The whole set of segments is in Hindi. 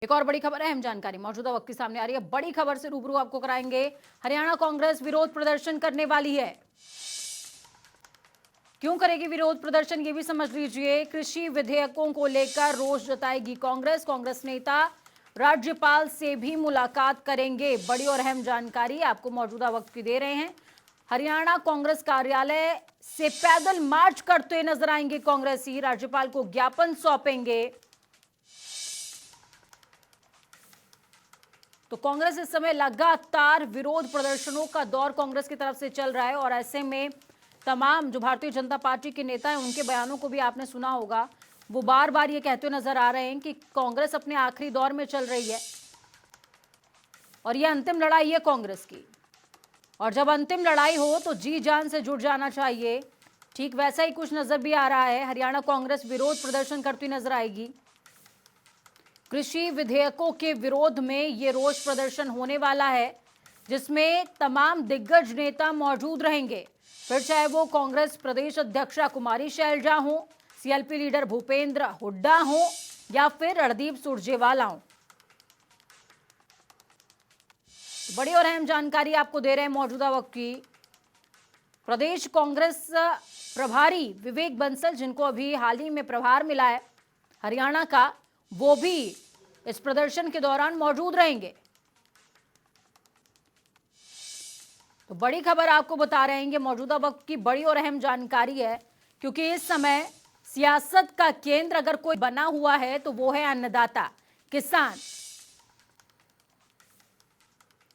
एक और बड़ी खबर है, अहम जानकारी मौजूदा वक्त के सामने आ रही है। बड़ी खबर से रूबरू आपको कराएंगे। हरियाणा कांग्रेस विरोध प्रदर्शन करने वाली है। क्यों करेगी विरोध प्रदर्शन, ये भी समझ लीजिए। कृषि विधेयकों को लेकर रोष जताएगी कांग्रेस। कांग्रेस नेता राज्यपाल से भी मुलाकात करेंगे। बड़ी और अहम जानकारी आपको मौजूदा वक्त की दे रहे हैं। हरियाणा कांग्रेस कार्यालय से पैदल मार्च करते नजर आएंगे कांग्रेसी। राज्यपाल को ज्ञापन सौंपेंगे। तो कांग्रेस इस समय लगातार विरोध प्रदर्शनों का दौर कांग्रेस की तरफ से चल रहा है और ऐसे में तमाम जो भारतीय जनता पार्टी के नेता हैं उनके बयानों को भी आपने सुना होगा। वो बार बार ये कहते हुए नजर आ रहे हैं कि कांग्रेस अपने आखिरी दौर में चल रही है और ये अंतिम लड़ाई है कांग्रेस की। और जब अंतिम लड़ाई हो तो जी जान से जुट जाना चाहिए। ठीक वैसा ही कुछ नजर भी आ रहा है। हरियाणा कांग्रेस विरोध प्रदर्शन करती नजर आएगी। कृषि विधेयकों के विरोध में ये रोष प्रदर्शन होने वाला है जिसमें तमाम दिग्गज नेता मौजूद रहेंगे। फिर चाहे वो कांग्रेस प्रदेश अध्यक्षा कुमारी शैलजा हो, सीएलपी लीडर भूपेंद्र हुड्डा हो या फिर रणदीप सुरजेवाला हो। बड़ी और अहम जानकारी आपको दे रहे हैं मौजूदा वक्त की। प्रदेश कांग्रेस प्रभारी विवेक बंसल, जिनको अभी हाल ही में प्रभार मिला है हरियाणा का, वो भी इस प्रदर्शन के दौरान मौजूद रहेंगे। तो बड़ी खबर आपको बता रहे हैं, मौजूदा वक्त की बड़ी और अहम जानकारी है क्योंकि इस समय सियासत का केंद्र अगर कोई बना हुआ है तो वो है अन्नदाता किसान।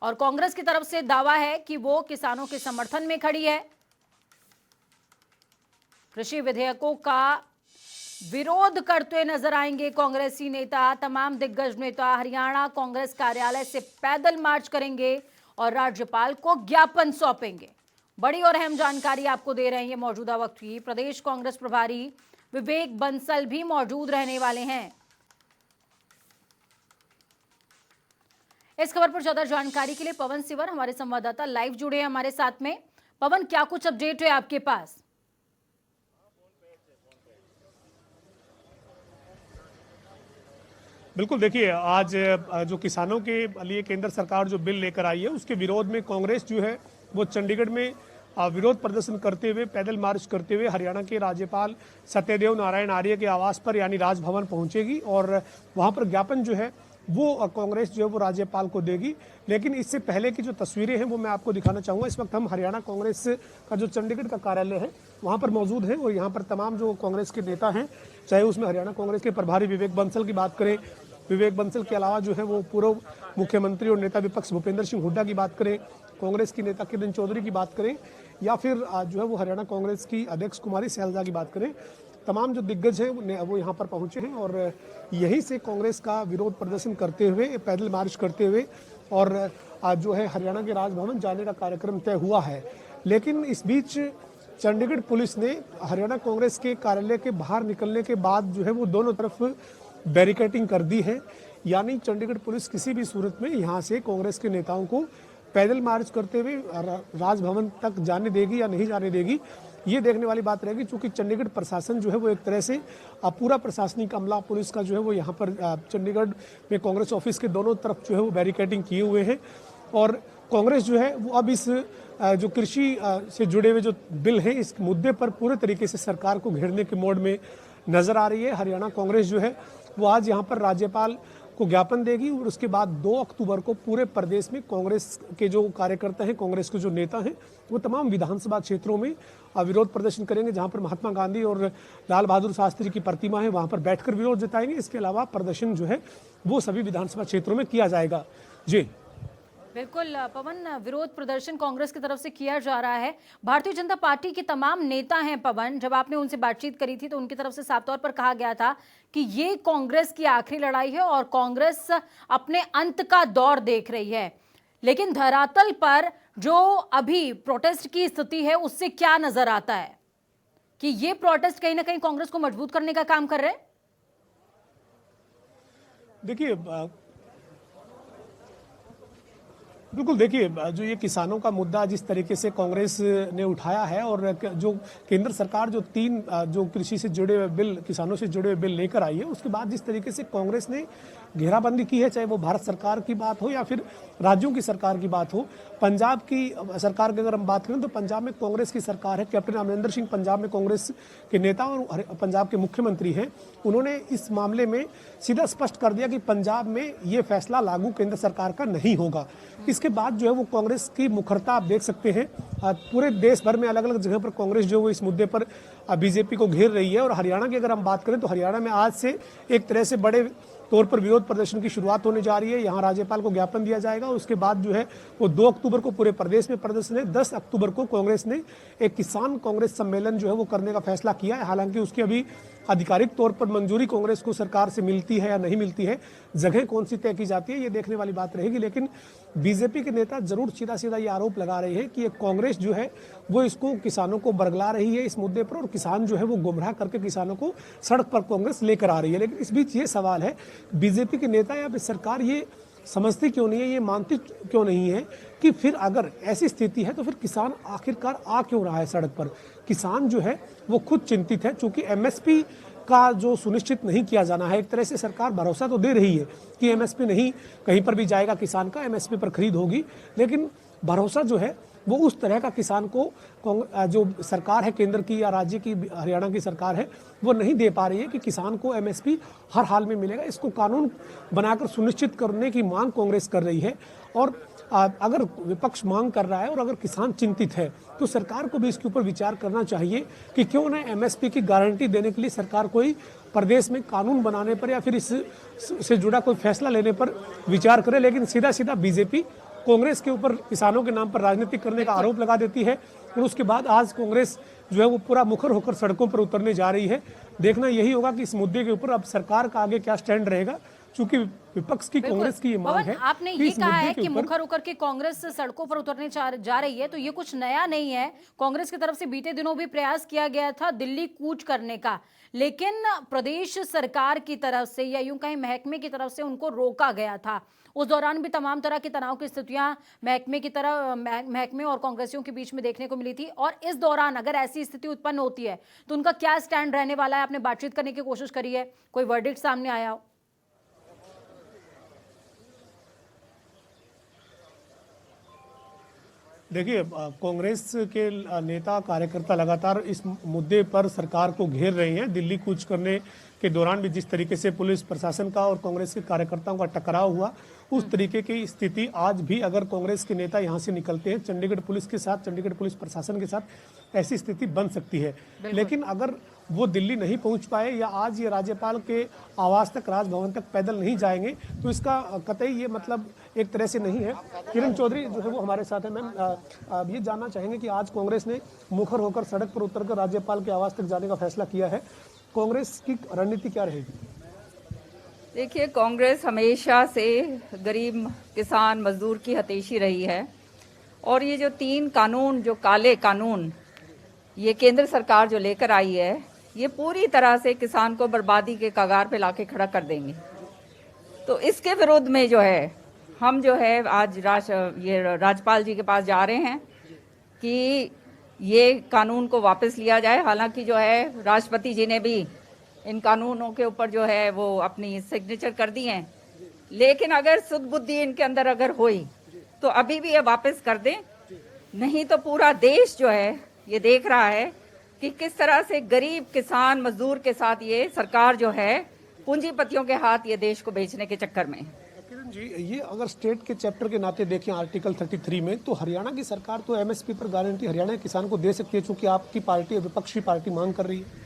और कांग्रेस की तरफ से दावा है कि वो किसानों के समर्थन में खड़ी है। कृषि विधेयकों का विरोध करते नजर आएंगे कांग्रेसी नेता। तमाम दिग्गज नेता हरियाणा कांग्रेस कार्यालय से पैदल मार्च करेंगे और राज्यपाल को ज्ञापन सौंपेंगे। बड़ी और अहम जानकारी आपको दे रहे हैं मौजूदा वक्त की। प्रदेश कांग्रेस प्रभारी विवेक बंसल भी मौजूद रहने वाले हैं। इस खबर पर ज्यादा जानकारी के लिए पवन सिवर हमारे संवाददाता लाइव जुड़े हैं हमारे साथ में। पवन, क्या कुछ अपडेट है आपके पास? बिल्कुल, देखिए आज जो किसानों के लिए केंद्र सरकार जो बिल लेकर आई है उसके विरोध में कांग्रेस जो है वो चंडीगढ़ में विरोध प्रदर्शन करते हुए, पैदल मार्च करते हुए हरियाणा के राज्यपाल सत्यदेव नारायण आर्य के आवास पर यानी राजभवन पहुंचेगी और वहां पर ज्ञापन जो है वो कांग्रेस जो है वो राज्यपाल को देगी। लेकिन इससे पहले की जो तस्वीरें हैं वो मैं आपको दिखाना चाहूँगा। इस वक्त हम हरियाणा कांग्रेस का जो चंडीगढ़ का कार्यालय है वहाँ पर मौजूद हैं और यहाँ पर तमाम जो कांग्रेस के नेता हैं, चाहे उसमें हरियाणा कांग्रेस के प्रभारी विवेक बंसल की बात करें, विवेक बंसल के अलावा जो है वो पूर्व मुख्यमंत्री और नेता विपक्ष भूपेंद्र सिंह हुड्डा की बात करें, कांग्रेस की नेता किरण चौधरी की बात करें या फिर जो है वो हरियाणा कांग्रेस की अध्यक्ष कुमारी शैलजा की बात करें, तमाम जो दिग्गज हैं वो यहाँ पर पहुंचे हैं और यहीं से कांग्रेस का विरोध प्रदर्शन करते हुए, पैदल मार्च करते हुए और आज जो है हरियाणा के राजभवन जाने का कार्यक्रम तय हुआ है। लेकिन इस बीच चंडीगढ़ पुलिस ने हरियाणा कांग्रेस के कार्यालय के बाहर निकलने के बाद जो है वो दोनों तरफ बैरिकेडिंग कर दी है। यानी चंडीगढ़ पुलिस किसी भी सूरत में यहाँ से कांग्रेस के नेताओं को पैदल मार्च करते हुए राजभवन तक जाने देगी या नहीं जाने देगी, ये देखने वाली बात रहेगी। क्योंकि चंडीगढ़ प्रशासन जो है वो एक तरह से पूरा प्रशासनिक अमला पुलिस का जो है वो यहाँ पर चंडीगढ़ में कांग्रेस ऑफिस के दोनों तरफ जो है वो बैरिकेडिंग किए हुए हैं और कांग्रेस जो है वो अब इस जो कृषि से जुड़े हुए जो बिल हैं इस मुद्दे पर पूरे तरीके से सरकार को घेरने के मोड में नजर आ रही है। हरियाणा कांग्रेस जो है वो आज यहाँ पर राज्यपाल को ज्ञापन देगी और उसके बाद 2 अक्टूबर को पूरे प्रदेश में कांग्रेस के जो कार्यकर्ता हैं, कांग्रेस के जो नेता हैं, वो तमाम विधानसभा क्षेत्रों में विरोध प्रदर्शन करेंगे। जहां पर महात्मा गांधी और लाल बहादुर शास्त्री की प्रतिमा है वहां पर बैठकर विरोध जताएंगे। इसके अलावा प्रदर्शन जो है वो सभी विधानसभा क्षेत्रों में किया जाएगा। जी बिल्कुल पवन, विरोध प्रदर्शन कांग्रेस की तरफ से किया जा रहा है। भारतीय जनता पार्टी के तमाम नेता हैं पवन, जब आपने उनसे बातचीत करी थी तो उनकी तरफ से साफ तौर पर कहा गया था कि ये कांग्रेस की आखिरी लड़ाई है और कांग्रेस अपने अंत का दौर देख रही है। लेकिन धरातल पर जो अभी प्रोटेस्ट की स्थिति है उससे क्या नजर आता है कि ये प्रोटेस्ट कहीं ना कहीं कांग्रेस को मजबूत करने का काम कर रहे हैं? देखिए बिल्कुल, देखिए जो ये किसानों का मुद्दा जिस तरीके से कांग्रेस ने उठाया है और जो केंद्र सरकार जो तीन जो कृषि से जुड़े हुए बिल, किसानों से जुड़े हुए बिल लेकर आई है, उसके बाद जिस तरीके से कांग्रेस ने घेराबंदी की है, चाहे वो भारत सरकार की बात हो या फिर राज्यों की सरकार की बात हो। पंजाब की सरकार की अगर हम बात करें तो पंजाब में कांग्रेस की सरकार है। कैप्टन अमरिंदर सिंह पंजाब में कांग्रेस के नेता और पंजाब के मुख्यमंत्री हैं। उन्होंने इस मामले में सीधा स्पष्ट कर दिया कि पंजाब में ये फैसला लागू केंद्र सरकार का नहीं होगा। इसके बाद जो है वो कांग्रेस की मुखरता आप देख सकते हैं। पूरे देश भर में अलग अलग जगह पर कांग्रेस जो है वो इस मुद्दे पर बीजेपी को घेर रही है। और हरियाणा की अगर हम बात करें तो हरियाणा में आज से एक तरह से बड़े तौर पर विरोध प्रदर्शन की शुरुआत होने जा रही है। यहाँ राज्यपाल को ज्ञापन दिया जाएगा। उसके बाद जो है वो 2 अक्टूबर को पूरे प्रदेश में प्रदर्शन है। 10 अक्टूबर को कांग्रेस ने एक किसान कांग्रेस सम्मेलन जो है वो करने का फैसला किया है। हालांकि उसकी अभी आधिकारिक तौर पर मंजूरी कांग्रेस को सरकार से मिलती है या नहीं मिलती है, जगह कौन सी तय की जाती है, ये देखने वाली बात रहेगी। लेकिन बीजेपी के नेता जरूर सीधा सीधा ये आरोप लगा रहे हैं कि ये कांग्रेस जो है वो इसको किसानों को बरगला रही है इस मुद्दे पर, और किसान जो है वो गुमराह करके किसानों को सड़क पर कांग्रेस लेकर आ रही है। लेकिन इस बीच ये सवाल है, बीजेपी के नेता या फिर सरकार ये समझती क्यों नहीं है, ये मानती क्यों नहीं है कि फिर अगर ऐसी स्थिति है तो फिर किसान आखिरकार आ क्यों रहा है सड़क पर। किसान जो है वो खुद चिंतित है, चूंकि एमएसपी का जो सुनिश्चित नहीं किया जाना है। एक तरह से सरकार भरोसा तो दे रही है कि एमएसपी नहीं कहीं पर भी जाएगा, किसान का एमएसपी पर खरीद होगी, लेकिन भरोसा जो है वो उस तरह का किसान को जो सरकार है केंद्र की या राज्य की, हरियाणा की सरकार है, वो नहीं दे पा रही है कि किसान को एमएसपी हर हाल में मिलेगा। इसको कानून बनाकर सुनिश्चित करने की मांग कांग्रेस कर रही है। और अगर विपक्ष मांग कर रहा है और अगर किसान चिंतित है तो सरकार को भी इसके ऊपर विचार करना चाहिए कि क्यों न एमएसपी की गारंटी देने के लिए सरकार कोई प्रदेश में कानून बनाने पर या फिर इससे जुड़ा कोई फैसला लेने पर विचार करे। लेकिन सीधा सीधा बीजेपी कांग्रेस के ऊपर किसानों के नाम पर राजनीति करने का आरोप लगा देती है और उसके बाद आज कांग्रेस जो है वो पूरा मुखर होकर सड़कों पर उतरने जा रही है। देखना यही होगा कि इस मुद्दे के ऊपर अब सरकार का आगे क्या स्टैंड रहेगा, चूंकि विपक्ष की कांग्रेस की ये मांग है। आपने ये कहा है कि मुखर होकर के कांग्रेस सड़कों पर उतरने जा रही है, तो ये कुछ नया नहीं है। कांग्रेस की तरफ से बीते दिनों भी प्रयास किया गया था दिल्ली कूच करने का, लेकिन प्रदेश सरकार की तरफ से या यूं कहीं महकमे की तरफ से उनको रोका गया था। उस दौरान भी तमाम तरह की तनाव की स्थितियां महकमे और कांग्रेसियों के बीच में देखने को मिली थी। और इस दौरान अगर ऐसी स्थिति उत्पन्न होती है तो उनका क्या स्टैंड रहने वाला है? आपने बातचीत करने की कोशिश करी है, कोई वर्डिक्ट सामने आया हो? देखिए, कांग्रेस के नेता कार्यकर्ता लगातार इस मुद्दे पर सरकार को घेर रहे हैं। दिल्ली कूच करने के दौरान भी जिस तरीके से पुलिस प्रशासन का और कांग्रेस के कार्यकर्ताओं का टकराव हुआ, उस तरीके की स्थिति आज भी अगर कांग्रेस के नेता यहां से निकलते हैं चंडीगढ़ पुलिस के साथ, चंडीगढ़ पुलिस प्रशासन के साथ, ऐसी स्थिति बन सकती है। लेकिन अगर वो दिल्ली नहीं पहुंच पाए या आज ये राज्यपाल के आवास तक, राजभवन तक पैदल नहीं जाएंगे तो इसका कतई ये मतलब एक तरह से नहीं है। किरण चौधरी जो है वो हमारे साथ है। मैम, अब ये जानना चाहेंगे कि आज कांग्रेस ने मुखर होकर सड़क पर उतरकर राज्यपाल के आवास तक जाने का फैसला किया है, कांग्रेस की रणनीति क्या रहेगी? देखिए, कांग्रेस हमेशा से गरीब किसान मजदूर की हतेशी रही है और ये जो 3 कानून, जो काले कानून ये केंद्र सरकार जो लेकर आई है, ये पूरी तरह से किसान को बर्बादी के कगार पे लाके खड़ा कर देंगे। तो इसके विरोध में जो है हम जो है आज राज्यपाल जी के पास जा रहे हैं कि ये कानून को वापस लिया जाए। हालांकि जो है राष्ट्रपति जी ने भी इन कानूनों के ऊपर जो है वो अपनी सिग्नेचर कर दी हैं, लेकिन अगर सुध बुद्धि इनके अंदर अगर हुई तो अभी भी ये वापस कर दें, नहीं तो पूरा देश जो है ये देख रहा है कि किस तरह से गरीब किसान मजदूर के साथ ये सरकार जो है पूंजीपतियों के हाथ ये देश को बेचने के चक्कर में। किरण जी, ये अगर स्टेट के चैप्टर के नाते देखें आर्टिकल 33 में, तो हरियाणा की सरकार तो एमएसपी पर गारंटी हरियाणा के किसान को दे सकती है, चूंकि आपकी पार्टी विपक्षी पार्टी मांग कर रही है।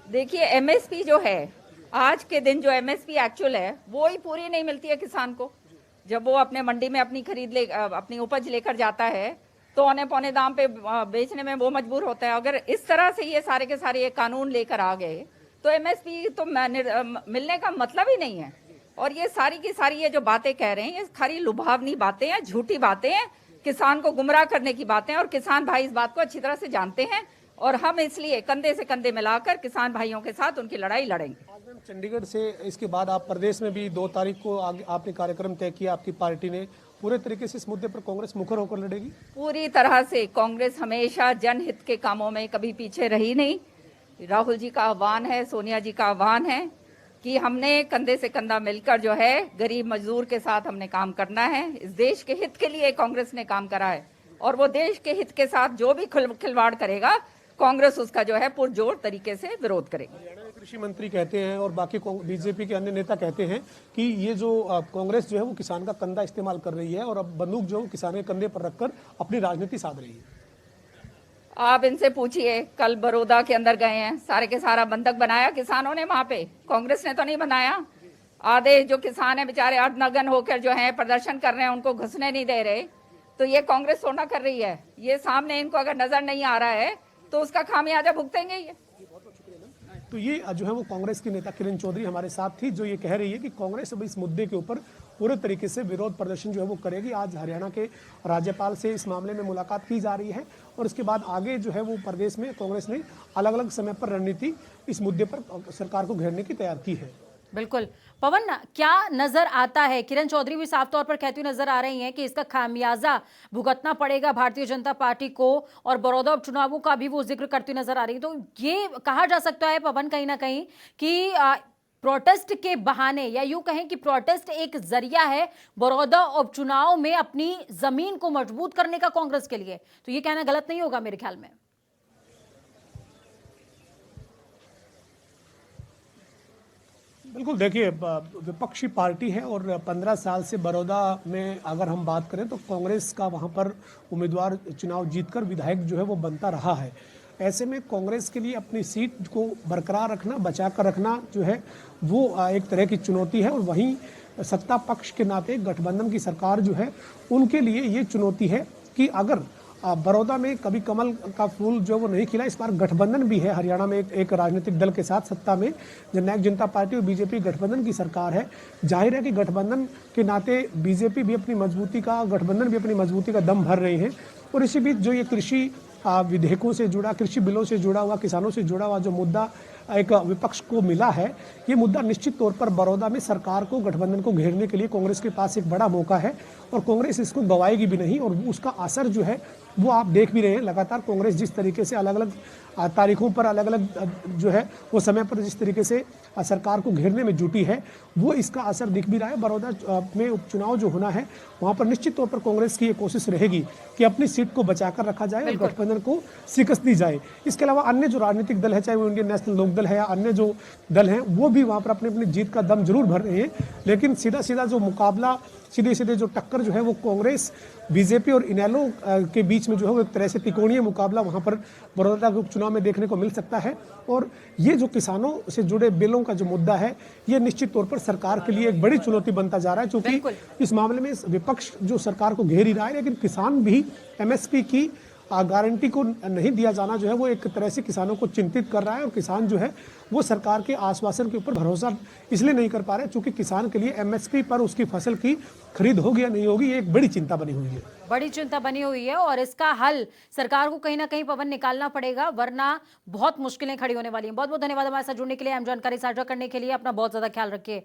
देखिए, एमएसपी जो है आज के दिन जो एमएसपी एक्चुअल है वो ही पूरी नहीं मिलती है किसान को। जब वो अपने मंडी में अपनी उपज लेकर जाता है तो औने पौने दाम पे बेचने में वो मजबूर होता है। अगर इस तरह से ये सारे के सारे ये कानून लेकर आ गए तो एमएसपी तो मिलने का मतलब ही नहीं है। और ये सारी की सारी ये जो बातें कह रहे हैं ये खाली लुभावनी बातें हैं, झूठी बातें हैं, किसान को गुमराह करने की बातें हैं। और किसान भाई इस बात को अच्छी तरह से जानते हैं और हम इसलिए कंधे से कंधे मिलाकर किसान भाइयों के साथ उनकी लड़ाई लड़ेंगे। आज मैम चंडीगढ़ से इसके बाद आप प्रदेश में भी 2 तारीख को आपने कार्यक्रम तय किया आपकी पार्टी ने, पूरे तरीके से इस मुद्दे पर कांग्रेस मुखर होकर लड़ेगी? पूरी तरह से कांग्रेस हमेशा जनहित के कामों में कभी पीछे रही नहीं। राहुल जी का आह्वान है, सोनिया जी का आह्वान है कि हमने कंधे से कंधा मिलकर जो है गरीब मजदूर के साथ हमने काम करना है। इस देश के हित के लिए कांग्रेस ने काम करा है और वो देश के हित के साथ जो भी खिलवाड़ करेगा कांग्रेस उसका जो है पुरजोर तरीके से विरोध करेगी। हरियाणा के कृषि मंत्री कहते हैं और बाकी बीजेपी के अन्य नेता कहते हैं कि ये जो कांग्रेस जो है वो किसान का कंधा इस्तेमाल कर रही है और अब बंदूक जो है वो किसान के कंधे पर रखकर अपनी राजनीति साध रही है। आप इनसे पूछिए, कल बड़ौदा के अंदर गए हैं, सारे के सारा बंधक बनाया किसानों ने, वहां पे कांग्रेस ने तो नहीं बनाया। आधे जो किसान है बेचारे अर्धनग्न होकर जो है प्रदर्शन कर रहे हैं, उनको घुसने नहीं दे रहे, तो ये कांग्रेस थोड़ा कर रही है। ये सामने इनको अगर नजर नहीं आ रहा है तो उसका खामियाजा भुगतेंगे ये। तो ये जो है वो कांग्रेस की नेता किरण चौधरी हमारे साथ थी, जो ये कह रही है कि कांग्रेस अब इस मुद्दे के ऊपर पूरे तरीके से विरोध प्रदर्शन जो है वो करेगी। आज हरियाणा के राज्यपाल से इस मामले में मुलाकात की जा रही है और इसके बाद आगे जो है वो प्रदेश में कांग्रेस ने अलग अलग समय पर रणनीति इस मुद्दे पर सरकार को घेरने की तैयार की है। बिल्कुल पवन, क्या नजर आता है? किरण चौधरी भी साफ तौर पर कहती हुई नजर आ रही हैं कि इसका खामियाजा भुगतना पड़ेगा भारतीय जनता पार्टी को और बड़ौदा उपचुनावों का भी वो जिक्र करती नजर आ रही है। तो ये कहा जा सकता है पवन कहीं ना कहीं कि प्रोटेस्ट के बहाने, या यूं कहें कि प्रोटेस्ट एक जरिया है बड़ौदा उपचुनाव में अपनी जमीन को मजबूत करने का कांग्रेस के लिए। तो ये कहना गलत नहीं होगा मेरे ख्याल में। बिल्कुल, देखिए विपक्षी पार्टी है और 15 साल से बड़ौदा में अगर हम बात करें तो कांग्रेस का वहां पर उम्मीदवार चुनाव जीतकर विधायक जो है वो बनता रहा है। ऐसे में कांग्रेस के लिए अपनी सीट को बरकरार रखना, बचा कर रखना जो है वो एक तरह की चुनौती है और वहीं सत्ता पक्ष के नाते गठबंधन की सरकार जो है उनके लिए ये चुनौती है कि अगर बड़ौदा में कभी कमल का फूल जो वो नहीं खिला, इस बार गठबंधन भी है हरियाणा में एक राजनीतिक दल के साथ सत्ता में जननायक जनता पार्टी और बीजेपी गठबंधन की सरकार है। जाहिर है कि गठबंधन के नाते बीजेपी भी अपनी मजबूती का, गठबंधन भी अपनी मजबूती का दम भर रहे हैं और इसी बीच जो ये कृषि विधेयकों से जुड़ा, कृषि बिलों से जुड़ा हुआ, किसानों से जुड़ा हुआ जो मुद्दा एक विपक्ष को मिला है, ये मुद्दा निश्चित तौर पर बड़ौदा में सरकार को, गठबंधन को घेरने के लिए कांग्रेस के पास एक बड़ा मौका है और कांग्रेस इसको गंवाएगी भी नहीं और उसका असर जो है वो आप देख भी रहे हैं। लगातार कांग्रेस जिस तरीके से अलग अलग तारीखों पर, अलग अलग जो है वो समय पर जिस तरीके से सरकार को घेरने में जुटी है, वो इसका असर दिख भी रहा है। बड़ौदा में उपचुनाव जो होना है वहां पर निश्चित तौर पर कांग्रेस की ये कोशिश रहेगी कि अपनी सीट को बचाकर रखा जाए और गठबंधन को शिकस्त दी जाए। इसके अलावा अन्य जो राजनीतिक दल है, चाहे वो इंडियन नेशनल लोकदल है या अन्य जो दल हैं, वो भी वहां पर अपनी अपनी जीत का दम जरूर भर रहे हैं, लेकिन सीधा सीधा जो मुकाबला, सीधे सीधे जो टक्कर जो है वो कांग्रेस, बीजेपी और इनेलो के बीच में जो है वो एक तरह से त्रिकोणीय मुकाबला वहां पर बड़ौदा के उपचुनाव में देखने को मिल सकता है। और ये जो किसानों से जुड़े बिलों का जो मुद्दा है, ये निश्चित तौर पर सरकार के लिए एक बड़ी चुनौती बनता जा रहा है, क्योंकि इस मामले में विपक्ष जो सरकार को घेर ही रहा है, लेकिन किसान भी एमएसपी की गारंटी को नहीं दिया जाना जो है वो एक तरह से किसानों को चिंतित कर रहा है और किसान जो है वो सरकार के आश्वासन के ऊपर भरोसा इसलिए नहीं कर पा रहे क्योंकि किसान के लिए एमएसपी पर उसकी फसल की खरीद होगी या नहीं होगी, ये एक बड़ी चिंता बनी हुई है। बड़ी चिंता बनी हुई है और इसका हल सरकार को कहीं ना कहीं पवन निकालना पड़ेगा, वरना बहुत मुश्किलें खड़ी होने वाली हैं। बहुत बहुत धन्यवाद हमारे साथ जुड़ने के लिए, हम जानकारी साझा करने के लिए। अपना बहुत ज्यादा ख्याल रखिए।